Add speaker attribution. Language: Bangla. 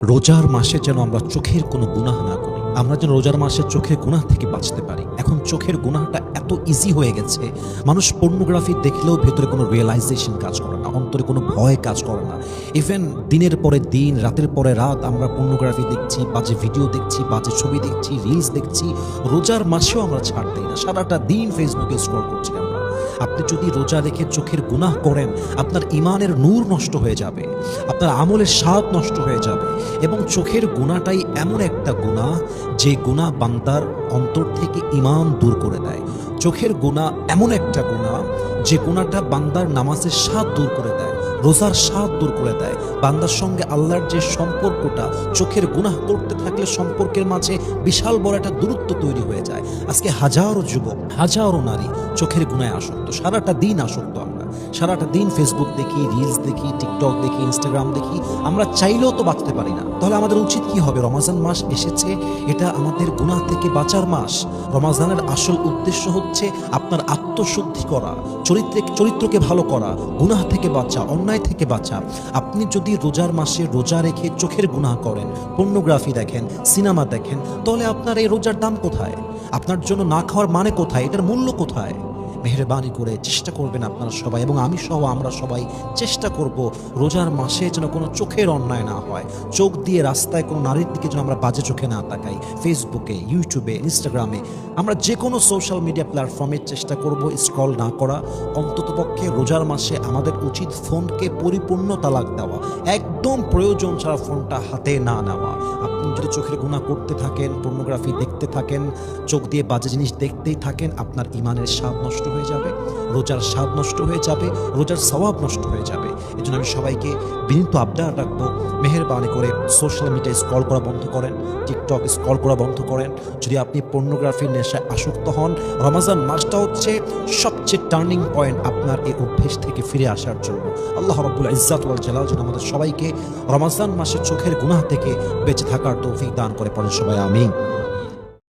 Speaker 1: রোজার মাসে যেন আমরা চোখের কোনো গুনাহ না করি। আমরা যেন রোজার মাসে চোখের গুনাহ থেকে বাঁচতে পারি। এখন চোখের গুনাহটা এত ইজি হয়ে গেছে, মানুষ পর্নোগ্রাফি দেখলেও ভেতরে কোনো রিয়েলাইজেশন কাজ করে না, অন্তরে কোনো ভয় কাজ করে না। ইভেন দিনের পরে দিন, রাতের পরে রাত আমরা পর্নোগ্রাফি দেখছি, বাজে ভিডিও দেখছি, বাজে ছবি দেখছি, রিলস দেখছি। রোজার মাসেও আমরা ছাড় দিই না, সারাটা দিন ফেসবুকে স্ক্রল করছি আমরা। আপনি যদি রোজা রেখে চোখের গুনাহ করেন, আপনার ঈমানের নূর নষ্ট হয়ে যাবে, আপনার আমলের স্বাদ নষ্ট হয়ে যাবে। এবং চোখের গুনাহটাই এমন একটা গুনাহ যে গুনাহ বান্দার অন্তর থেকে ঈমান দূর করে দেয়। চোখের গুনাহ এমন একটা গুনাহ যে গুনাহটা বান্দার নামাজের স্বাদ দূর করে দেয়, রোজার স্বাদ দূর করে দেয়। বান্দার সঙ্গে আল্লাহর যে সম্পর্কটা, চোখের গুনাহ করতে থাকলে সম্পর্কের মাঝে বিশাল বড় একটা দূরত্ব তৈরি হয়ে যায়। আজকে হাজারো যুবক, হাজারো নারী চোখের গুনায় আসক্ত, সারাটা দিন আসক্ত। আমরা সারাটা দিন ফেসবুক দেখি, রিলস দেখি, টিকটক দেখি, ইনস্টাগ্রাম দেখি, আমরা চাইলেও তো বাঁচতে পারি না। তাহলে আমাদের উচিত কি হবে? রমাজান মাস এসেছে, এটা আমাদের গুনাহ থেকে বাঁচার মাস। রমাজানের আসল উদ্দেশ্য হচ্ছে আপনার আত্মশুদ্ধি করা, চরিত্রকে ভালো করা, গুনাহ থেকে বাঁচা, অন্যায় থেকে বাঁচা। আপনি যদি রোজার মাসে রোজা রেখে চোখের গুনাহ করেন, পর্নোগ্রাফি দেখেন, সিনেমা দেখেন, তাহলে আপনার এই রোজার দাম কোথায়? আপনার জন্য না খাওয়ার মানে কোথায়? এটার মূল্য কোথায়? মেহেরবানি করে চেষ্টা করবেন আপনারা সবাই, এবং আমি সহ আমরা সবাই চেষ্টা করব রোজার মাসে যেন কোনো চোখের অন্যায় না হয়। চোখ দিয়ে রাস্তায় কোনো নারীর দিকে যেন আমরা বাজে চোখে না তাকাই। ফেসবুকে, ইউটিউবে, ইনস্টাগ্রামে, আমরা যে কোনো সোশ্যাল মিডিয়া প্ল্যাটফর্মে চেষ্টা করব স্ক্রল না করা। অন্ততপক্ষে রোজার মাসে আমাদের উচিত ফোনকে পরিপূর্ণ তালাক দেওয়া, একদম প্রয়োজন ছাড়া ফোনটা হাতে না নেওয়া। আপনি যদি চোখের গুনাহ করতে থাকেন, পর্নোগ্রাফি দেখতে থাকেন, চোখ দিয়ে বাজে জিনিস দেখতেই থাকেন, আপনার ঈমানের স্বাদ নষ্ট হয়ে যাবে, রোজার স্বাদ নষ্ট হয়ে যাবে, রোজার সওয়াব নষ্ট হয়ে যাবে। এই জন্য আমি সবাইকে বিনীত আবদার রাখবো, মেহেরবানি করে সোশ্যাল মিডিয়ায় স্ক্রল করা বন্ধ করেন, টিকটক স্ক্রল করা বন্ধ করেন। যদি আপনি পর্নোগ্রাফির নেশায় আসক্ত হন, রমাজান মাসটা হচ্ছে সবচেয়ে টার্নিং পয়েন্ট আপনার এই অভ্যেস থেকে ফিরে আসার জন্য। আল্লাহ রাব্বুল ইজ্জাত ওয়াল জালাল যেন আমাদের সবাইকে রমাজান মাসে চোখের গুনাহ থেকে বেঁচে থাকার তৌফিক দান করে। পড়েন সবাই আমিন।